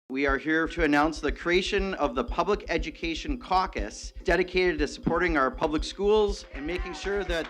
We are here to announce the creation of the Public Education Caucus, dedicated to supporting our public schools and making sure that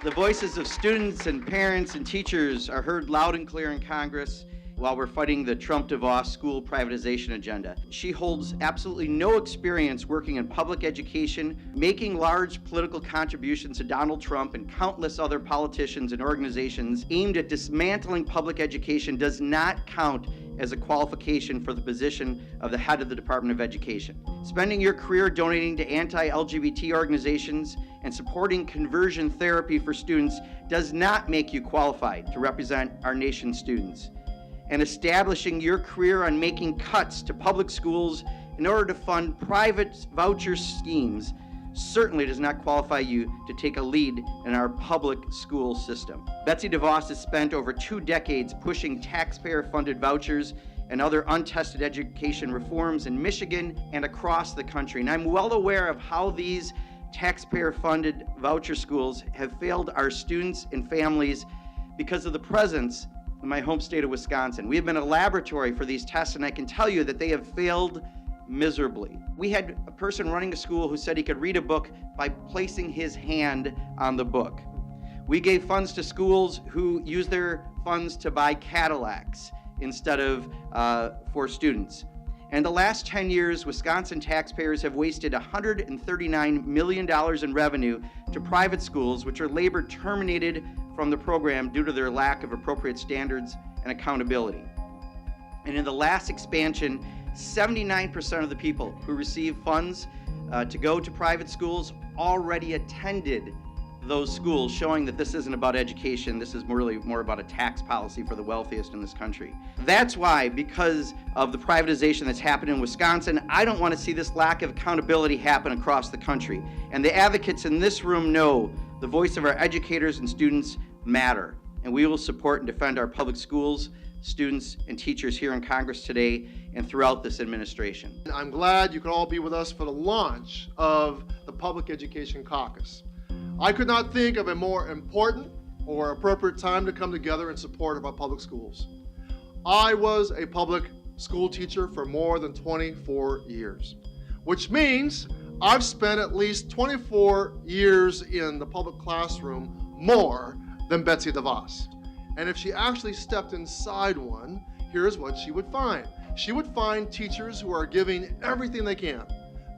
the voices of students and parents and teachers are heard loud and clear in Congress while we're fighting the Trump-DeVos school privatization agenda. She holds absolutely no experience working in public education, making large political contributions to Donald Trump and countless other politicians and organizations aimed at dismantling public education does not count as a qualification for the position of the head of the Department of Education. Spending your career donating to anti-LGBT organizations and supporting conversion therapy for students does not make you qualified to represent our nation's students. And establishing your career on making cuts to public schools in order to fund private voucher schemes certainly does not qualify you to take a lead in our public school system. Betsy DeVos has spent over 2 decades pushing taxpayer-funded vouchers and other untested education reforms in Michigan and across the country. And I'm well aware of how these taxpayer-funded voucher schools have failed our students and families because of the presence in my home state of Wisconsin. We have been a laboratory for these tests, and I can tell you that they have failed miserably. We had a person running a school who said he could read a book by placing his hand on the book. We gave funds to schools who used their funds to buy Cadillacs instead of for students. And the last 10 years, Wisconsin taxpayers have wasted $139 million in revenue to private schools, which are labor terminated from the program due to their lack of appropriate standards and accountability. And in the last expansion, 79% of the people who receive funds to go to private schools already attended those schools, showing that this isn't about education. This is really more about a tax policy for the wealthiest in this country. That's why, because of the privatization that's happened in Wisconsin, I don't want to see this lack of accountability happen across the country. And the advocates in this room know the voice of our educators and students matter. And we will support and defend our public schools, students, and teachers here in Congress today and throughout this administration. I'm glad you could all be with us for the launch of the Public Education Caucus. I could not think of a more important or appropriate time to come together in support of our public schools. I was a public school teacher for more than 24 years, which means I've spent at least 24 years in the public classroom more than Betsy DeVos. And if she actually stepped inside one, here's what she would find. She would find teachers who are giving everything they can,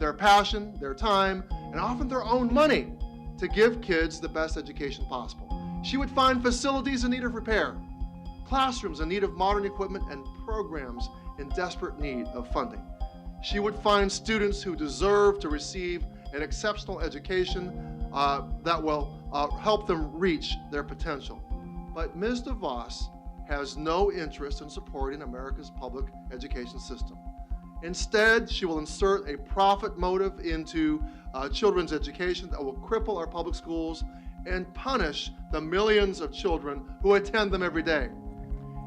their passion, their time, and often their own money to give kids the best education possible. She would find facilities in need of repair, classrooms in need of modern equipment, and programs in desperate need of funding. She would find students who deserve to receive an exceptional education that will help them reach their potential. But Ms. DeVos has no interest in supporting America's public education system. Instead, she will insert a profit motive into children's education that will cripple our public schools and punish the millions of children who attend them every day.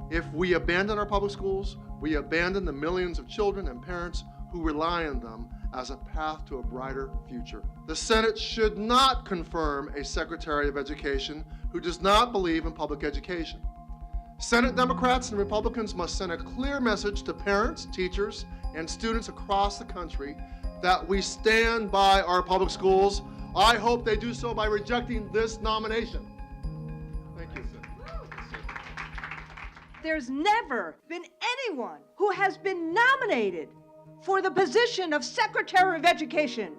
If we abandon our public schools, we abandon the millions of children and parents who rely on them as a path to a brighter future. The Senate should not confirm a Secretary of Education who does not believe in public education. Senate Democrats and Republicans must send a clear message to parents, teachers, and students across the country that we stand by our public schools. I hope they do so by rejecting this nomination. Thank you. There's never been anyone who has been nominated for the position of Secretary of Education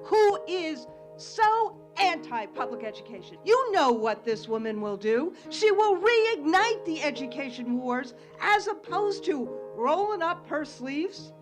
who is so anti-public education. You know what this woman will do. She will reignite the education wars as opposed to rolling up her sleeves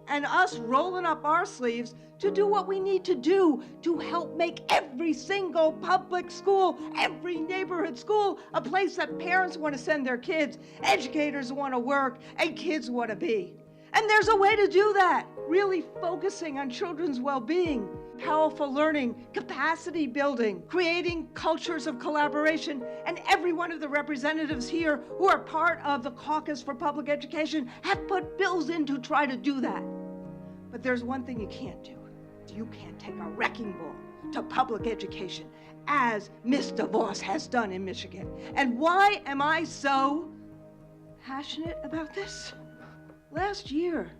and us rolling up our sleeves to do what we need to do to help make every single public school, every neighborhood school, a place that parents want to send their kids, educators want to work, and kids want to be. And there's a way to do that, really focusing on children's well-being, powerful learning, capacity building, creating cultures of collaboration, and every one of the representatives here who are part of the Caucus for Public Education have put bills in to try to do that. But there's one thing you can't do. You can't take a wrecking ball to public education, as Ms. DeVos has done in Michigan. And why am I so passionate about this? Last year,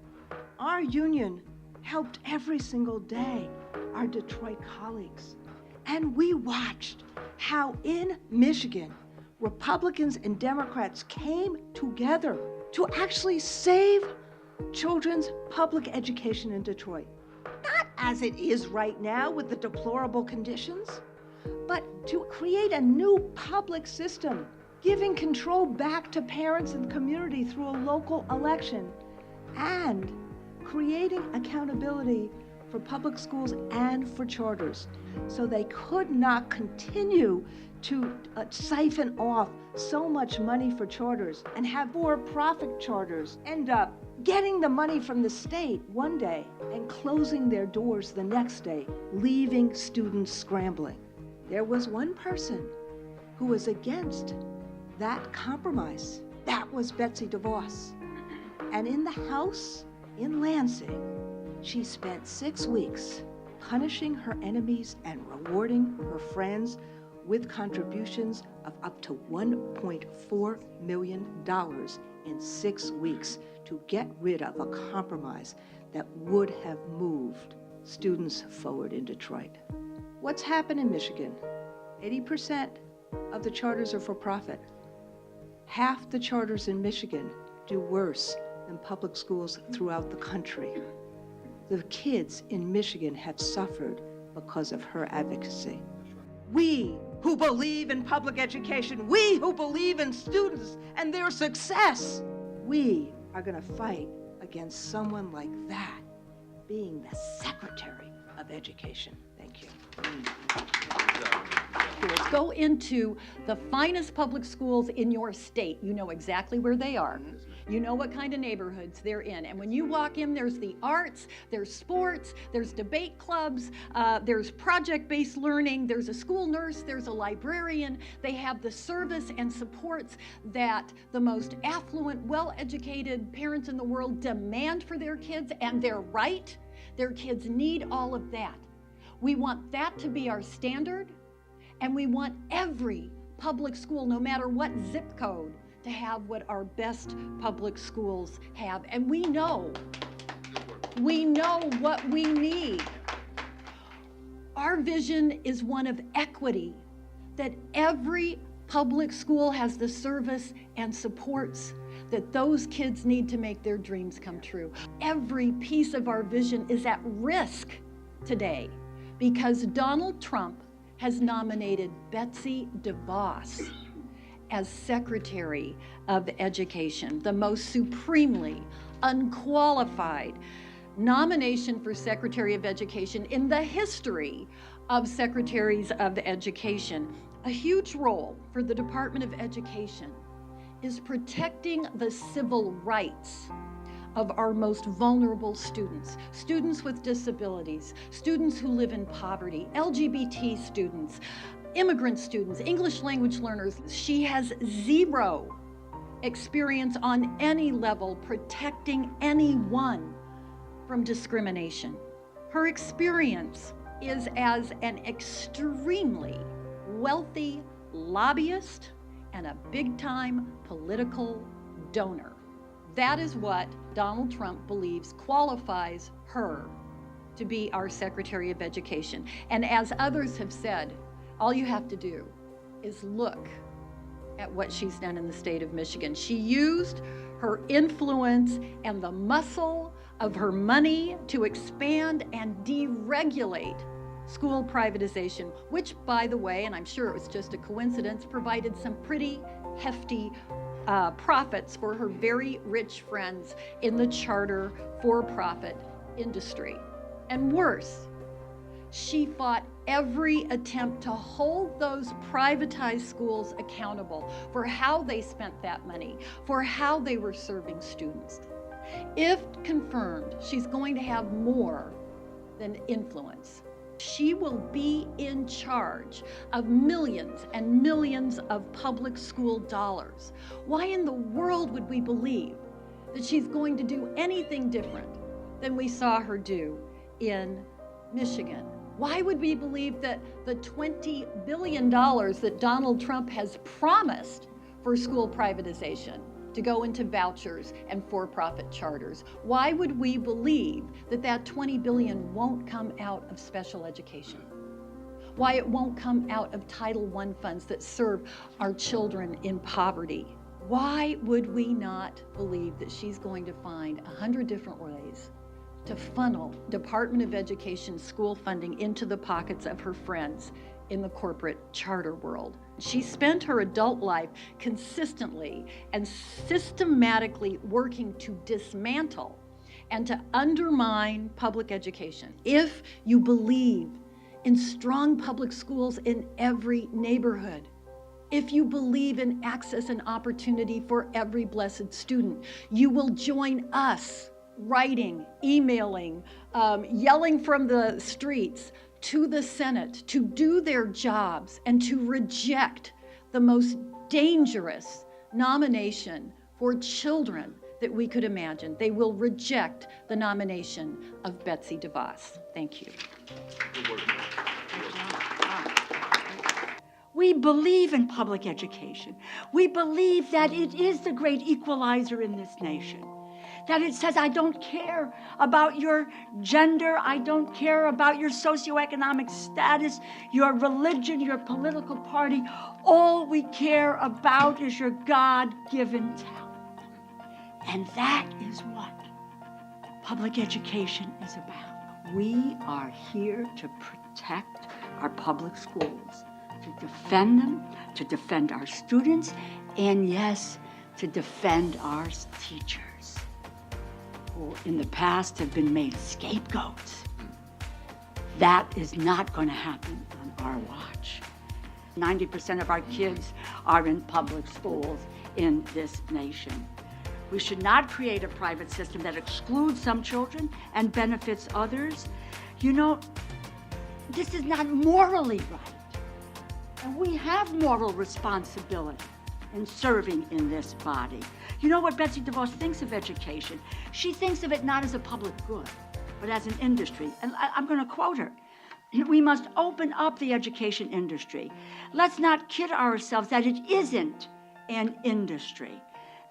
our union helped every single day our Detroit colleagues. And we watched how in Michigan, Republicans and Democrats came together to actually save children's public education in Detroit. Not as it is right now with the deplorable conditions, but to create a new public system, giving control back to parents and community through a local election, and creating accountability for public schools and for charters, so they could not continue to siphon off so much money for charters and have for-profit charters end up getting the money from the state one day and closing their doors the next day, leaving students scrambling. There was one person who was against that compromise. That was Betsy DeVos. And in the House in Lansing, she spent 6 weeks punishing her enemies and rewarding her friends with contributions of up to $1.4 million in 6 weeks to get rid of a compromise that would have moved students forward in Detroit. What's happened in Michigan? 80% of the charters are for profit. Half the charters in Michigan do worse than public schools throughout the country. The kids in Michigan have suffered because of her advocacy. We who believe in public education, we who believe in students and their success, we are going to fight against someone like that being the Secretary of Education. Thank you. Go into the finest public schools in your state. You know exactly where they are. You know what kind of neighborhoods they're in. And when you walk in, there's the arts, there's sports, there's debate clubs, there's project-based learning, there's a school nurse, there's a librarian. They have the service and supports that the most affluent, well-educated parents in the world demand for their kids, and they're right. Their kids need all of that. We want that to be our standard, and we want every public school, no matter what zip code, to have what our best public schools have. And we know what we need. Our vision is one of equity, that every public school has the service and supports that those kids need to make their dreams come true. Every piece of our vision is at risk today because Donald Trump has nominated Betsy DeVos as Secretary of Education, the most supremely unqualified nomination for Secretary of Education in the history of Secretaries of Education. A huge role for the Department of Education is protecting the civil rights of our most vulnerable students, students with disabilities, students who live in poverty, LGBT students, immigrant students, English language learners. She has zero experience on any level protecting anyone from discrimination. Her experience is as an extremely wealthy lobbyist and a big-time political donor. That is what Donald Trump believes qualifies her to be our Secretary of Education. And as others have said, all you have to do is look at what she's done in the state of Michigan. She used her influence and the muscle of her money to expand and deregulate school privatization, which, by the way, and I'm sure it was just a coincidence, provided some pretty hefty profits for her very rich friends in the charter for-profit industry. And worse, she fought every attempt to hold those privatized schools accountable for how they spent that money, for how they were serving students. If confirmed, she's going to have more than influence. She will be in charge of millions and millions of public school dollars. Why in the world would we believe that she's going to do anything different than we saw her do in Michigan? Why would we believe that the $20 billion that Donald Trump has promised for school privatization to go into vouchers and for-profit charters? Why would we believe that that $20 billion won't come out of special education? Why it won't come out of Title I funds that serve our children in poverty? Why would we not believe that she's going to find 100 different ways to funnel Department of Education school funding into the pockets of her friends in the corporate charter world? She spent her adult life consistently and systematically working to dismantle and to undermine public education. If you believe in strong public schools in every neighborhood, if you believe in access and opportunity for every blessed student, you will join us writing, emailing, yelling from the streets to the Senate to do their jobs and to reject the most dangerous nomination for children that we could imagine. They will reject the nomination of Betsy DeVos. Thank you. We believe in public education. We believe that it is the great equalizer in this nation. That it says, I don't care about your gender, I don't care about your socioeconomic status, your religion, your political party. All we care about is your God-given talent. And that is what public education is about. We are here to protect our public schools, to defend them, to defend our students, and yes, to defend our teachers, who in the past have been made scapegoats. That is not going to happen on our watch. 90% of our kids are in public schools in this nation. We should not create a private system that excludes some children and benefits others. You know, this is not morally right. And we have moral responsibility in serving in this body. You know what Betsy DeVos thinks of education? She thinks of it not as a public good, but as an industry. And I'm going to quote her. We must open up the education industry. Let's not kid ourselves that it isn't an industry.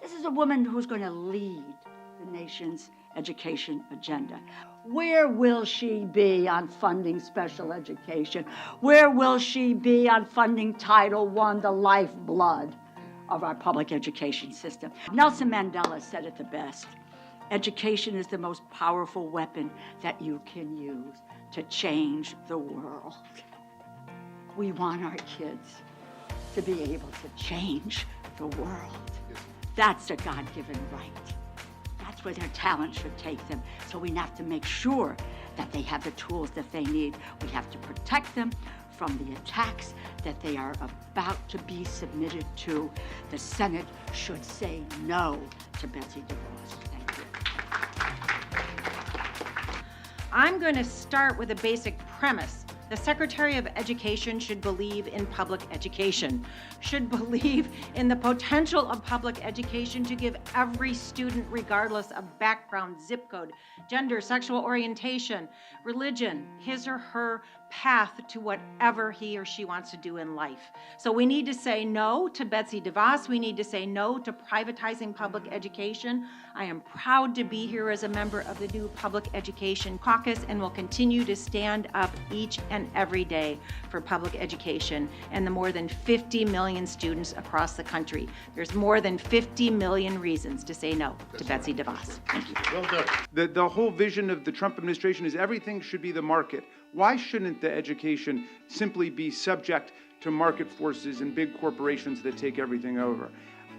This is a woman who's going to lead the nation's education agenda. Where will she be on funding special education? Where will she be on funding Title I, the lifeblood of our public education system? Nelson Mandela said it the best. Education is the most powerful weapon that you can use to change the world. We want our kids to be able to change the world. That's a God-given right. That's where their talent should take them. So we have to make sure that they have the tools that they need. We have to protect them from the attacks that they are about to be submitted to. The Senate should say no to Betsy DeVos. Thank you. I'm going to start with a basic premise. The Secretary of Education should believe in public education, should believe in the potential of public education to give every student, regardless of background, zip code, gender, sexual orientation, religion, his or her path to whatever he or she wants to do in life. So we need to say no to Betsy DeVos. We need to say no to privatizing public education. I am proud to be here as a member of the new Public Education Caucus and will continue to stand up each and every day for public education and the more than 50 million students across the country. There's more than 50 million reasons to say no to Betsy DeVos. Thank you. Well done. The whole vision of the Trump administration is everything should be the market. Why shouldn't the education simply be subject to market forces and big corporations that take everything over?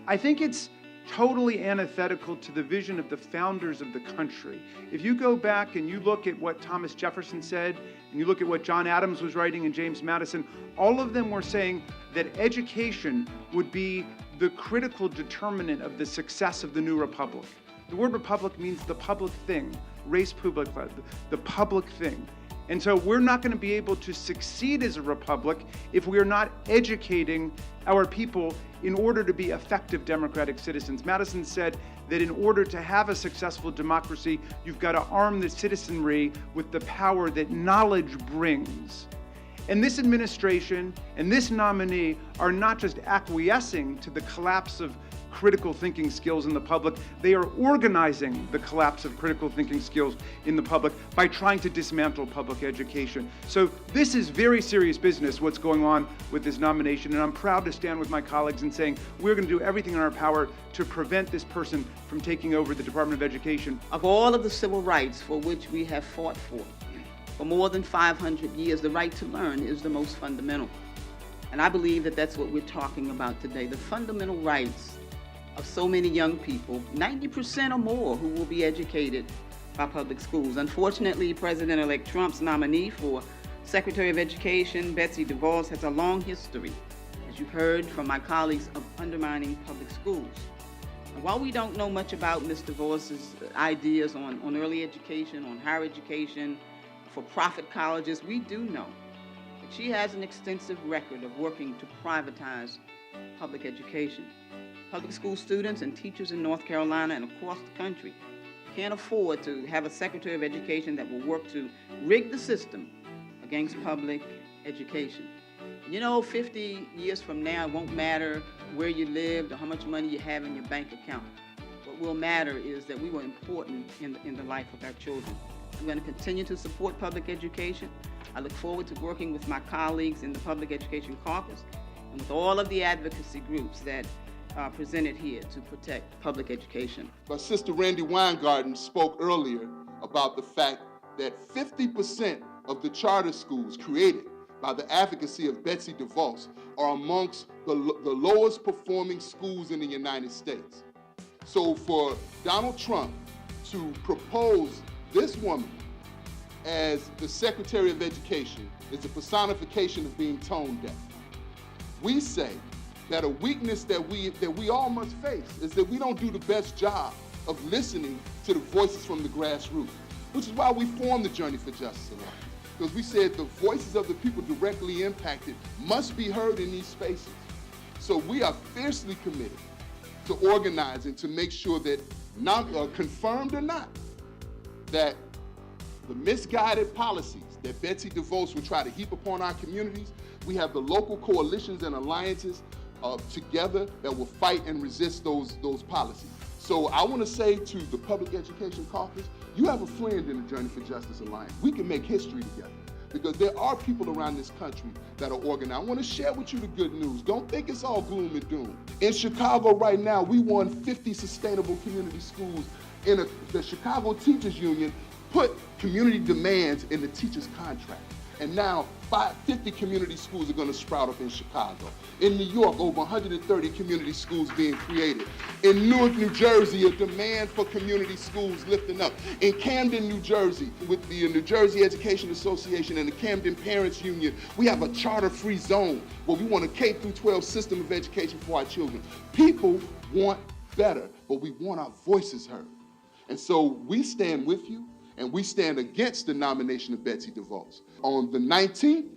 I think it's totally antithetical to the vision of the founders of the country. If you go back and you look at what Thomas Jefferson said, and you look at what John Adams was writing and James Madison, all of them were saying that education would be the critical determinant of the success of the new republic. The word republic means the public thing, res publica, the public thing. And so we're not going to be able to succeed as a republic if we are not educating our people in order to be effective democratic citizens. Madison said that in order to have a successful democracy, you've got to arm the citizenry with the power that knowledge brings. And this administration and this nominee are not just acquiescing to the collapse of critical thinking skills in the public. They are organizing the collapse of critical thinking skills in the public by trying to dismantle public education. So this is very serious business, what's going on with this nomination, and I'm proud to stand with my colleagues in saying we're going to do everything in our power to prevent this person from taking over the Department of Education. Of all of the civil rights for which we have fought for more than 500 years, the right to learn is the most fundamental. And I believe that that's what we're talking about today, the fundamental rights of so many young people, 90% or more, who will be educated by public schools. Unfortunately, President-elect Trump's nominee for Secretary of Education, Betsy DeVos, has a long history, as you've heard from my colleagues, of undermining public schools. And while we don't know much about Ms. DeVos's ideas on early education, on higher education, for-profit colleges, we do know that she has an extensive record of working to privatize public education. Public school students and teachers in North Carolina and across the country can't afford to have a Secretary of Education that will work to rig the system against public education. You know, 50 years from now, it won't matter where you lived or how much money you have in your bank account. What will matter is that we were important in the life of our children. I'm going to continue to support public education. I look forward to working with my colleagues in the Public Education Caucus and with all of the advocacy groups that are presented here to protect public education. My sister Randi Weingarten spoke earlier about the fact that 50% of the charter schools created by the advocacy of Betsy DeVos are amongst the lowest performing schools in the United States. So for Donald Trump to propose this woman as the Secretary of Education is a personification of being tone deaf. We say that a weakness that we all must face is that we don't do the best job of listening to the voices from the grassroots, which is why we formed the Journey for Justice Alliance. Because we said the voices of the people directly impacted must be heard in these spaces. So we are fiercely committed to organizing to make sure that, confirmed or not, that the misguided policies that Betsy DeVos will try to heap upon our communities, we have the local coalitions and alliances together that will fight and resist those policies. So I want to say to the Public Education Caucus, you have a friend in the Journey for Justice Alliance. We can make history together because there are people around this country that are organized. I want to share with you the good news. Don't think it's all gloom and doom. In Chicago right now, we won 50 sustainable community schools. The Chicago Teachers Union put community demands in the teachers' contract. And now 50 community schools are going to sprout up in Chicago. In New York, over 130 community schools being created. In Newark, New Jersey, a demand for community schools lifting up. In Camden, New Jersey, with the New Jersey Education Association and the Camden Parents Union, we have a charter-free zone where we want a K-12 system of education for our children. People want better, but we want our voices heard. And so we stand with you. And we stand against the nomination of Betsy DeVos. On the 19th,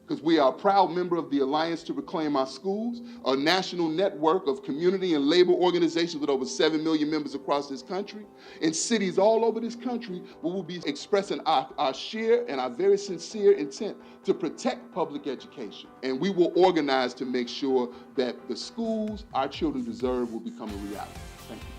because we are a proud member of the Alliance to Reclaim Our Schools, a national network of community and labor organizations with over 7 million members across this country, in cities all over this country, we will be expressing our sheer and our very sincere intent to protect public education. And we will organize to make sure that the schools our children deserve will become a reality. Thank you.